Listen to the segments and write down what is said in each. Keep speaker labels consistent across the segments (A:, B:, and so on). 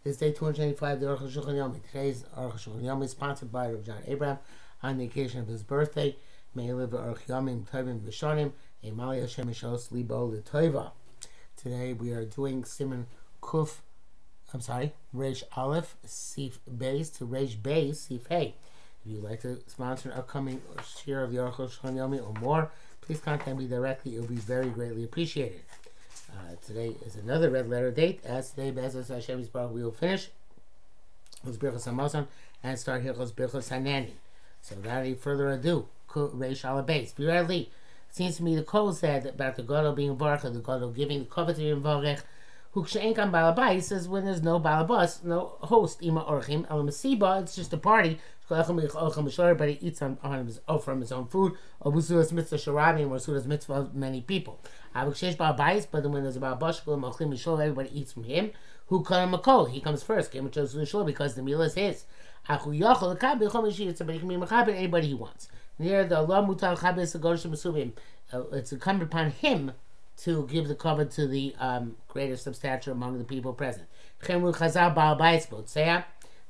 A: This day 285, the Arukh HaShulchan Yomi. Today's Arukh HaShulchan Yomi is sponsored by Rav John Abraham on the occasion of his birthday. May he live Arukh Yomim Tovim V'Shonim, Emali Hashem Yishos Libo L'Tova. Today we are doing Siman Reish Aleph Sif Beis to Reish Beis Sif Hey. If you'd like to sponsor an upcoming share of the Arukh HaShulchan Yomi or more, please contact me directly. It will be very greatly appreciated. Today is another red letter date. As today, Bezos Hashem's Baruch, we will finish Hilchos Birchos Hamazon and start Hilchos Birchos Hanani. So without any further ado, Reish Aleph Beis. It seems to me the code said about the Gadol being Varcha, the Gadol giving the covet to Varech. Who ain't on Balabais says when there's no Balabas, no host, Ima Orchim, El Masiba, it's just a party. Everybody eats from his own food. Obusudas mitzvah sharabim or sudas mitzvah of many people. But then when there's a Balabas, everybody eats from him. Who called him a kol? He comes first. Because the meal is his. But he can be mechaber anybody he wants. Near the Allah mutal chabes it's incumbent upon him to give the cover to the greatest of stature among the people present.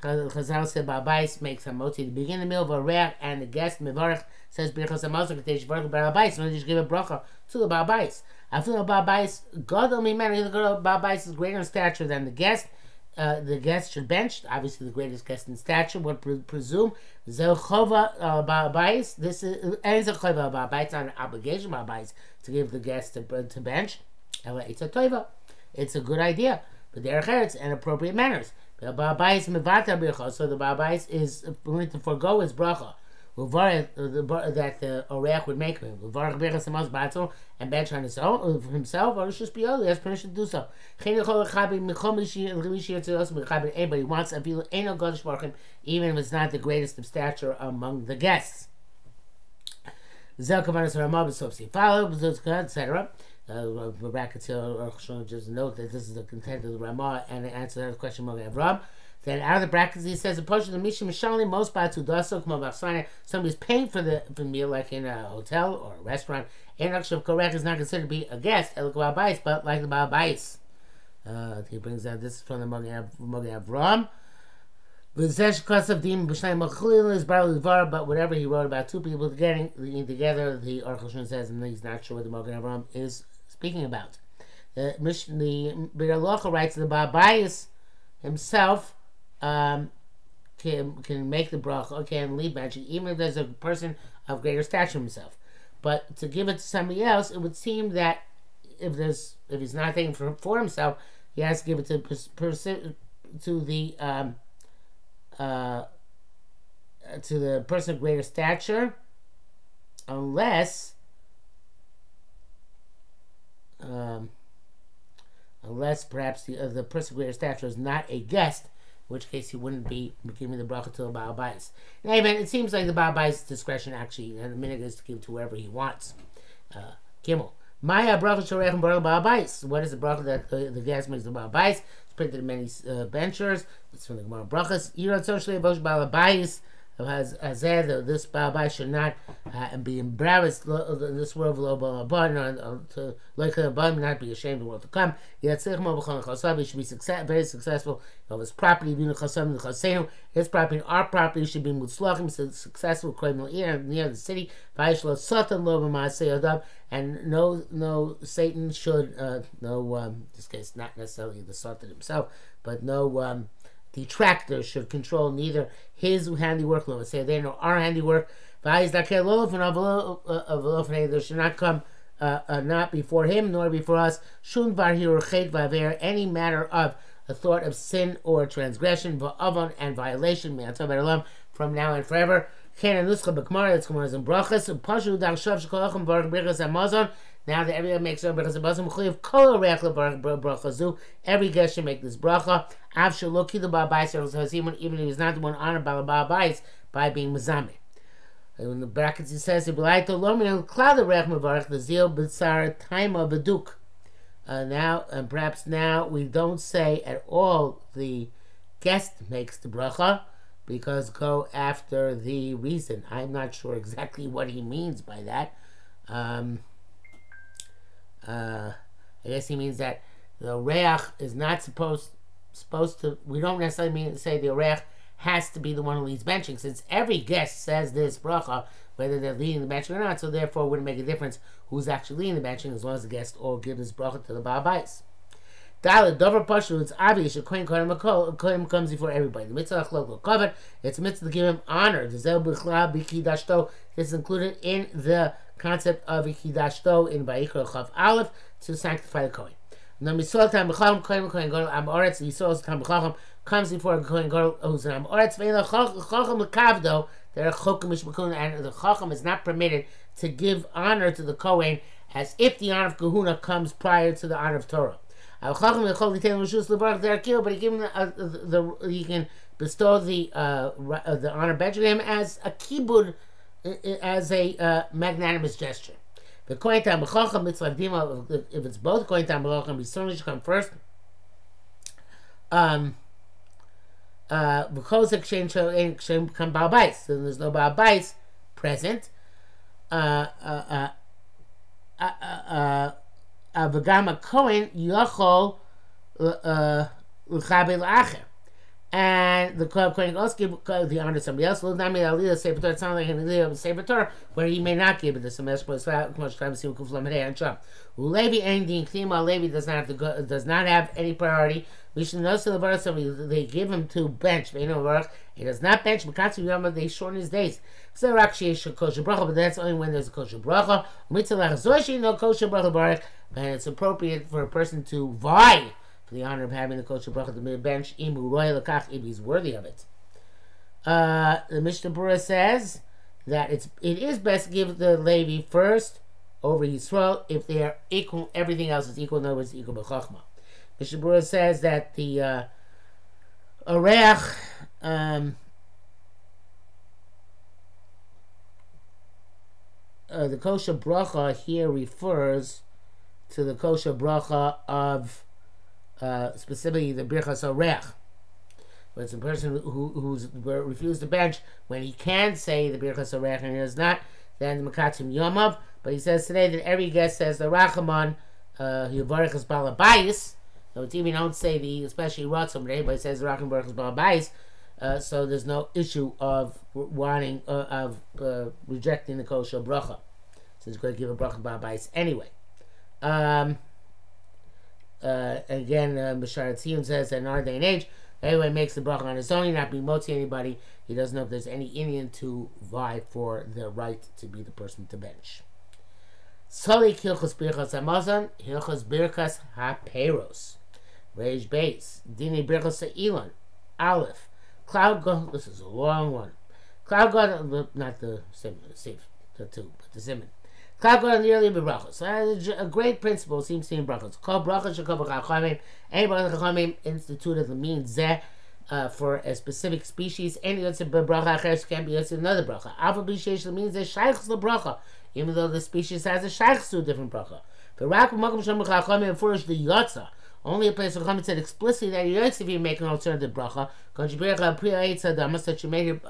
A: Chazal said Balabais makes a motzi to begin the meal of a reach, and the guest Mevarach says Birchos Hamazon Kadesh Baruch Balabais, and just give a bracha to the Balabais. I feel the Balabais God only man the Balabais is greater in stature than the guest. The guest should bench. Obviously, the greatest guest in stature would presume Zelchova Balabais. This is Zelchova Balabais, not an obligation Balabais to give the guest to bench. It's a toiva. It's a good idea, but there are and appropriate manners. The Balabais mevata bircha, so the Balabais is willing to forego his bracha. That the Orech would make him. And bench on his own, himself, or just be able, he has permission to do so. Anybody wants, even if it's not the greatest of stature among the guests. Etc. Brackets here, just note that this is the content of the Ramah and the answer to the question of Avram. Then out of the brackets he says, somebody's paying for the meal like in a hotel or a restaurant. Enoch correct is not considered to be a guest, but like the Balabais. He brings out this from the Mogen Avram. But whatever he wrote about two people getting together, the Arukh HaShulchan says, and he's not sure what the Mogen Avram is speaking about. The Biur Halacha writes the Balabais himself can make the bracha, can lead benching, even if there's a person of greater stature himself. But to give it to somebody else, it would seem that if he's not taking for himself, he has to give it to the person of greater stature, unless perhaps the person of greater stature is not a guest, in which case he wouldn't be giving the bracha to the Balabais. Now, it seems like the Balabais' discretion actually, and the minute is to give to whoever he wants. Gimel. Maya bracha shorech and Balabais. What is the bracha that the guest makes the Balabais? It's printed in many benchers. It's from the Gemara Brachas. Yirot socially about Balabais. This Balabais should not be embarrassed in this world of to like not be ashamed of the world to come. He should be very successful of his property. His property and our property should be mutzlachim, successful, near the city. And no Satan should in this case not necessarily the Satan himself, but no detractor should control neither his handiwork, let's say they know our handiwork. There should not come not before him nor before us any matter of a thought of sin or transgression and violation from now and forever. Now that everyone makes a bracha, every guest should make this bracha. Even if he's not the one honored by the Balabais by being mezameh. In the brackets it says, the zeal b'tzar time of beduk. Now, and perhaps now we don't say at all the guest makes the bracha, because go after the reason. I'm not sure exactly what he means by that. I guess he means that the reach is not supposed we don't necessarily mean to say the Arukh has to be the one who leads benching, since every guest says this bracha, whether they're leading the benching or not, so therefore it wouldn't make a difference who's actually leading the benching as long as the guest all give this bracha to the Baal Bais. Dalit, Dover Pashu, it's obvious that Kohen comes before everybody. The mitzvah local covered, it's a mitzvah to give him honor. This is included in the concept of Ikidashto in Vayikra Chav Aleph to sanctify the Kohen. Now, Misol Tam B'Chacham, Kohen Gadol Am Oretz, Yisol Tam B'Chacham comes before a Kohen Gadol who's an Am Oretz, Ve'ela Chacham L'Kavdo, there are Chokim Mishmekun, and the Chacham is not permitted to give honor to the Kohen as if the honor of Kahuna comes prior to the honor of Torah. But he can bestow the honor benching as a kibud, as a magnanimous gesture. The Kohen Tam B'Chacham mitzvah dima, if it's both Kohen Tam B'Chacham, he certainly should come first. Because exchange come Baal Bais, so there's no Baal Bais present. V'gam Kohen Yochol L'Chabel Acher, and the Kohen also give the honor to somebody else. It sounds like an Sefer Torah where he may not give it to somebody else, but much time to Levi and the Levi does not have any priority. We should know they give him to bench. He does not bench because they shorten his days. So but that's only when there's a kosher bracha. And it's appropriate for a person to vie for the honor of having the kosher bracha to the bench if he's worthy of it. The Mishnah Berurah says that it is best to give the Levi first over Yisrael if they are equal. Everything else is equal. In other words, equal b'chachma. Mishnah Berurah says that the Arukh the kosher bracha here refers to the kosher bracha of specifically the birchas Arukh. But it's a person who's refused to bench when he can say the birchas Arukh and he does not, then the makatzim yomav. But he says today that every guest says the Rachaman Yivarech is Baal Bais. So it's even don't say the especially Ratzim today, but it says the Rachaman Yivarech is Baal Bais. So there's no issue of wanting rejecting the kosher bracha, since he's going to give a bracha Baal Bais anyway. Again, Bashar Tziyun says that in our day and age, everyone makes the bracha on his own, he's not being motzi anybody. He doesn't know if there's any Indian to vie for the right to be the person to bench. Solik Hilchos Birchas Hamazon, Hilchos Birchas HaPeiros, Reish Beis, Dini Birchas HaElon, Aleph, Cloud God. This is a long one. Cloud God, not the Simon, the two, but the Simon. Cloud God on the early brachos. A great principle seems to be in brachos. Kol brachos shekol b'chachamim. Any bracha chachamim instituted the means zeh for a specific species. Any yotze bracha acheres can be yotze another bracha. Alpha b'sheish means zeh shaychus lebracha, even though the species has a shaychus to a different bracha. The rak b'makom shem b'chachamim furish the yotza. Only a place where Chachamim said explicitly that you yotze if you make an alternative bracha. Konjibircha priya eitz adamas that you made it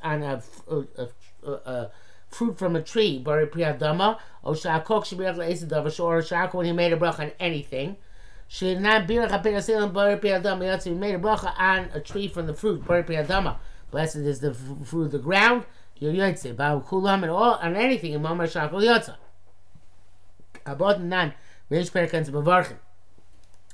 A: on a fruit from a tree, bari priyadama, or shakok shibirach le'esidavash, or shakok when he made a bracha on anything. Should not birach ha'pirasil bari priyadama. He made a bracha on a tree from the fruit, bari priyadama. Blessed is the fruit of the ground. You're yotze, ba'u kulam, and all on anything in mamar shakok yotza. Abot nan reish perikans bavarchim.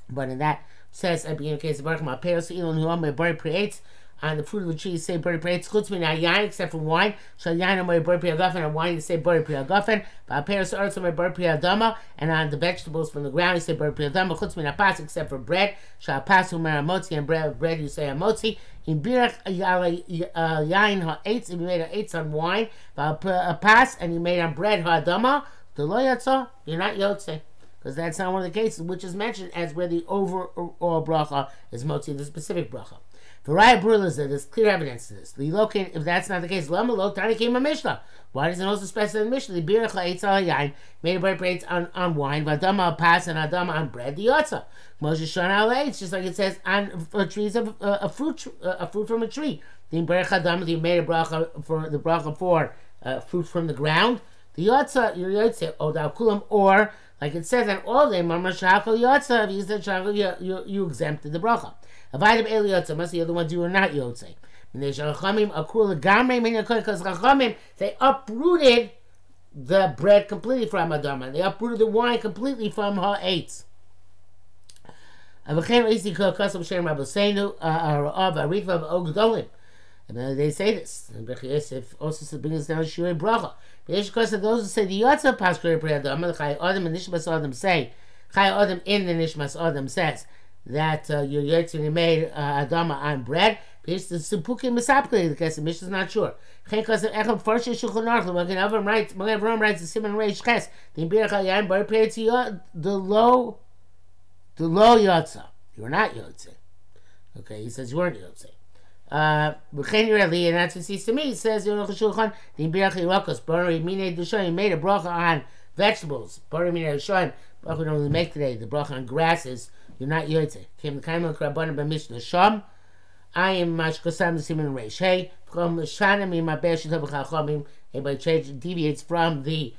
A: But in that says at the beginning of the case of barchim ha'pirasil ilon huam bari priyates. On the fruit of the tree, you say bari priyates chutz min ha'yayin, except for wine. Shal yayin amay bari priyagafen, and wine you say bari priyagafen. Ba'aperes arts amay bari priyadama, and on the vegetables from the ground you say bari priyadama chutz min ha'pas, except for bread. Shal pas umar hamotzi, and bread you say hamotzi. In birach yayin ha'etz, if you made ha'etz on wine, ba'apas, and you made on bread ha'adama, the lo yatsa, you're not yotze. Because that's not one of the cases which is mentioned as where the overall bracha is motzi, the specific bracha. Variety Berurah says there's clear evidence to this. The lokin, if that's not the case, lama lo tani came a mishnah. Why does it also specify in the mishnah? The birach ha'etz al yain made a bread prates on wine, v'adama al pas and adama on bread. The yotza Moshe shana al eitz, just like it says on trees of a fruit from a tree. The birach adama, you made a bracha for the bracha for fruit from the ground. The yotza your yotze odal kulam, or like it says on all of them, mamar shakol yotza. If you said shakol, you exempted the bracha. Avodim Eli Yotze. Must be the other ones you are not Yotze. Because Chachamim, they uprooted the bread completely from Adama. They uprooted the wine completely from her eights. And they say this. If also brings down Shuri Bracha. Because of those who say the Yotza Paskuri Pri Adama, the Chai Adam and Nishmas Adam say, Chai Adam in the Nishmas Adam says that your Yotze made Adama on bread. Because the Supukim Misapkali, because the Mishnah is not sure. Because of Echam Farshi Shulchan Aruch, when Avram writes the Simon Reish Ches, the Imbir Chayayin Bar Pei the low Yotza. You're not Yotze. Okay, he says you weren't Yotze. And that's what he says to me. He says, Arukh HaShulchan, the Imbir Chayayin Bari Mine Dushoyim made a bracha on vegetables. Bari Mine Dushoyim, bracha we normally make today, the bracha on grasses. You're not Yotze. Came the Kaimel Krabbanim by Mishnah Sham. I am Mashkosam the Simon Reish. Hey, from Shanim in my best Chachamim, anybody deviates from the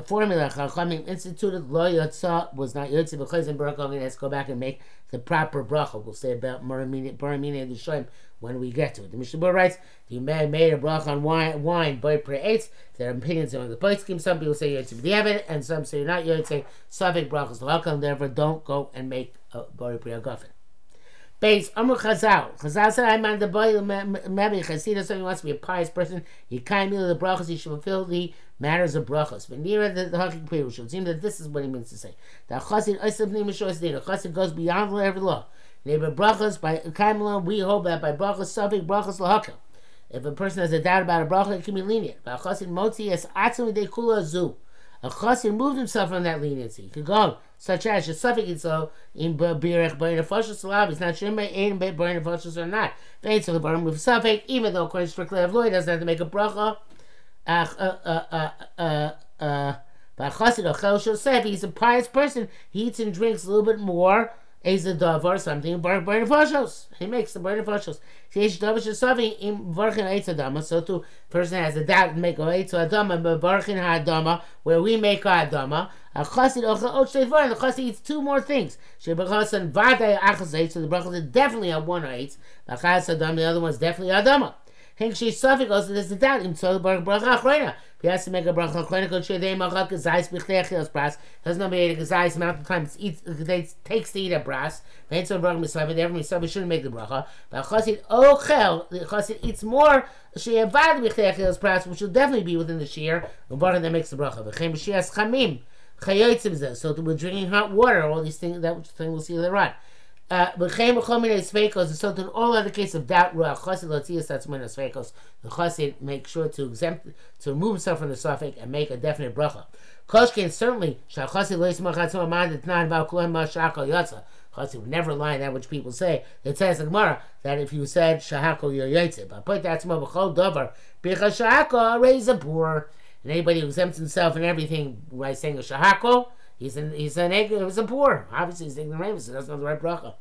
A: formula Chachamim instituted. Lo Yotza was not Yotze because in Baruch let's go back and make the proper bracha. We'll say about Baramina and the Shoim when we get to it. The Mishnah writes, the man made a bracha on wine by pre-eitz. There are opinions on the point scheme. Some people say Yotze b'diavad, and some say you're not Yotze. Safek brachas l'hakam. Therefore, don't go and make a bari pre-agafen. Base Arukh Chazal said, I'm on the boy maybe Chasidus, so he wants to be a pious person. He kind of the brachas, he should fulfill the matters of brachas. But near the Hakim Pirush, it seems that this is what he means to say. That Chasid Oisef Nimishois Din, Chasid goes beyond every law. Neighbor brachas by Kaimla, we hold that by brachas, Safik brachas lahakam. If a person has a doubt about a bracha, it can be lenient. But Chasid Motzi es atzmi de kula zu. A Chassid moved himself from that leniency. He could go, such as a suffix so in Birech Barin Foshus Slav, it's not sure in Barin Foshus or not. They so the bottom with suffix, even though according to strictly of law, he doesn't have to make a bracha. But Chassid Ochel Shosef, he's a pious person, he eats and drinks a little bit more. Is a dove or something, burn foshos. He makes the burn foshos. So to person has a doubt and make a way to adama, but barchin ha-adama, where we make our adama. A chassid the chassid eats two more things. So the brachas is definitely have one eitz. The other one's definitely adama. Hink she suffix also there's a doubt in so the bracha achrona. He has to make a bracha achrona because they machak gezais b'chteichilas bras. Doesn't know make a gezais amount of times it takes to eat a bras. Then so bracha mislavah. Every mislavah shouldn't make the bracha. But chassid ochel, the chassid eats more. She avad b'chteichilas bras, which will definitely be within the shear. The bracha that makes the bracha. V'chem b'shias chamim chayotzim. So we're drinking hot water. All these things that thing we'll see later on. But so in all other cases of doubt, the chassid make sure to remove himself from the suffix and make a definite bracha. Koshkin certainly chassid would never lie that which people say. It says in Gemara that if you said shahako you're yotze, but put that small b'chol davar bircha shahako raise a poor, and anybody who exempts himself and everything by saying a shahako. He's a poor. Obviously, he's ignorant, so he doesn't know the right bracha.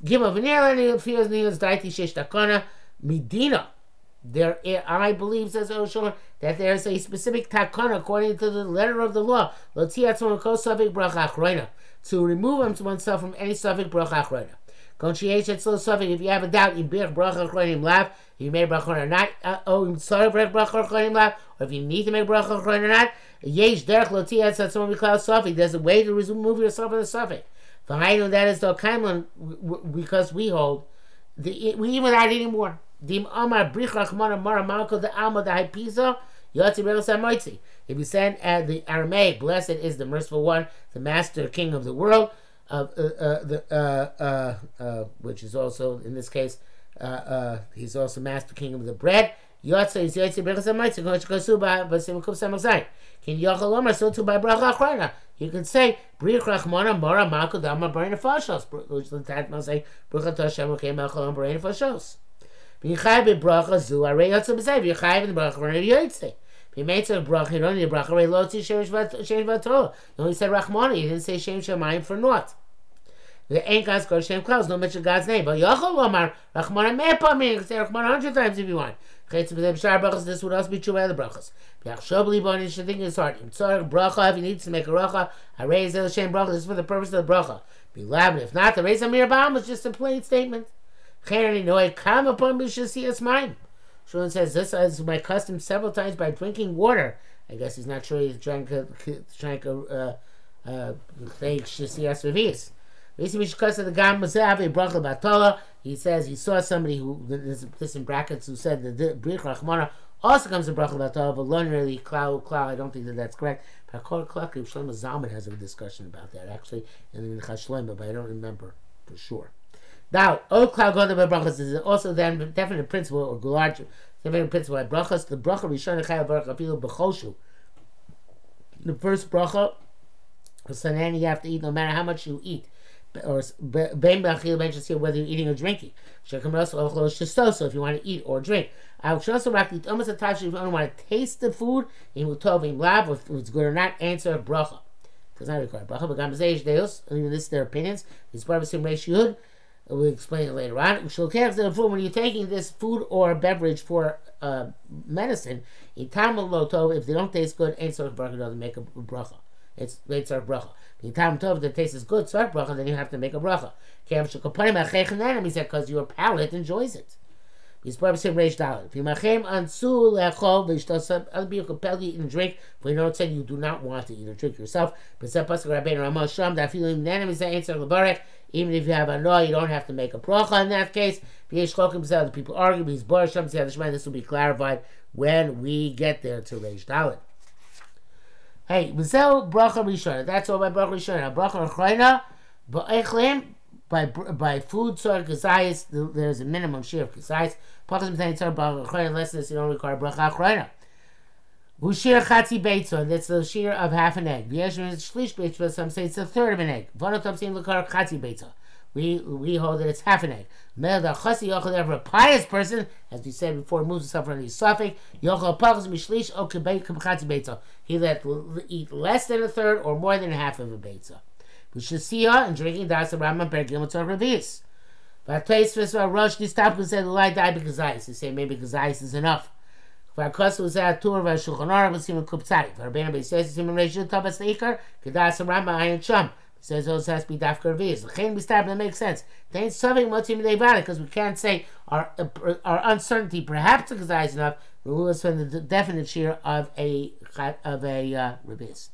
A: Gimel v'nei fears news daiti shesh takana medina. There, I believe, says Oshon, that there is a specific takana according to the letter of the law. L'tziatzon kol safik bracha achrona, to remove oneself from any safik bracha achrona. If you have a doubt, you birch bracha achrona lav. If you made bracha or not, or if you need to make bracha or not, yesh derech lotiyat satzon b'klal suffix. There's a way to remove yourself from the suffix. V'hainu, that is the kaimon, because we hold we even without eating more. Dim amar brichach mana mara malko the alma the haipiza yotzi beros hamoitzi. If you send the Aramaic, blessed is the merciful one, the master king of the world, which is also in this case. He's also master king of the bread. Yotze is yotze beros hamoitzi. Koshkosuba b'simukuf samazai. Can yochalomar so too by bracha achrona. You can say brichach mana mara malko the alma b'rein fashos. Which the Tatma say bruchat Hashem u'keim malcholom b'rein fashos. V'yichai b'bracha zu arei yotze b'zay. V'yichai b'bracha b'rein yotze. He made a bracha. You don't need a bracha. Arei lo tzi shemesh v'torah. You only said rachmana. You didn't say shem shemayim for naught. The ain't God's called Shem Klaus, no mention God's name. But Yachol Omar, Rachmana Mepamim, you can say Rachmana 100 times if you want. This would also be true by other brachas. You should think in his heart. If you need to make a bracha, I raise the Shem bracha. This is for the purpose of the bracha. Be loud, but if not, the Reis Amir Baum was just a plain statement. Cherani Noy, come upon Bishasias mine. Shulchan says, this is my custom several times by drinking water. I guess he's not sure he's trying to say Shasias Revius. He says he saw somebody who, this in brackets, who said that the Brich Rachmana also comes to Bracha Batala, but literally Klau. I don't think that that's correct. But Shlomo Zalman has a discussion about that actually in the Chashlomo, but I don't remember for sure. Now, Old Klau Goda by Brachas is also then definite principle or large definite principle by Brachas. The Bracha Rishon Chayil Bracha Afilu B'Choshu. The first Bracha, Sanan, you have to eat no matter how much you eat. Or whether you're eating or drinking. So if you want to eat or drink. If you want to taste the food, or if it's good or not, answer bracha. Does not require bracha, but even this is their opinions. It's part of the same ratio. We'll explain it later on. When you're taking this food or beverage for medicine, if they don't taste good, answer bracha doesn't make a bracha. It's later bracha. The time tov that tastes is good, so bracha, then you have to make a bracha. He said because your palate enjoys it. He's probably saying reish daled. If you machem ansu leachol v'ishtasab, other people compel you to eat and drink. But you don't say you do not want to eat or drink yourself. But some pasuk Rabbeinu Ramah Sham that feeling unanimous answer lebarek. Even if you have a no, you don't have to make a bracha in that case. The people argue. He's bar Sham. This will be clarified when we get there to reish daled. Hey, Mizel bracha rishona. That's all by bracha rishona. Bracha achreina ba'echlim by food sort of kazayis. There's a minimum share of kazayis. Pachas saying sort of bracha achreina. Unless this you don't require bracha achreina. Ushir chatzi beitzo. That's the shear of half an egg. V'yeshim shlish beitzo. Some say it's a third of an egg. V'anotam seem l'kar chatzi beitzo. We hold that it's half an egg. Ever a pious person, as we said before, moves himself from the suffix. He let eat less than a third or more than half of a beitza. B'shasiya and drinking das Rambam pergim tzor revius. But Tosfos Rosh Nistapku said the light died because ice. They say maybe because ice is enough. V'akas was at Tur v'Shulchan Aruch was Simon Kuptzai. V'Rabbeinu Beises Simon Reishon Tabas Leikar Kedas Rambam Ayin Sham. Says those has to be dafka revius. L'chein b'stab that makes sense. They ain't something motzim deivada because we can't say our uncertainty perhaps because I is enough. We will spend the definite share of a revius.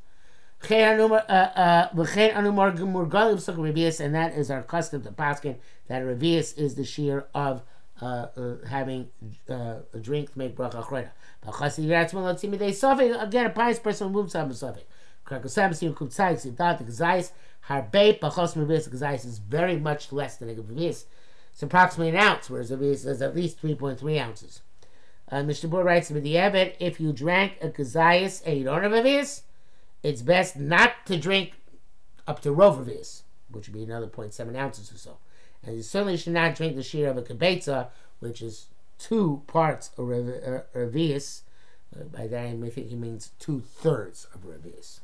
A: And that is our custom to paskin that revius is the share of having a drink to make bracha achreina. Again, a pious person will move some suffix. Harbe is very much less than a revius. It's approximately an ounce, whereas a revius is at least 3.3 ounces. Mr. Bohr writes in the Ebed, if you drank a kazayas and you don't have a revius, it's best not to drink up to rov revius, which would be another 0.7 ounces or so. And you certainly should not drink the share of a kibetza, which is 2 parts of revius. By that I think he means 2/3 of revius.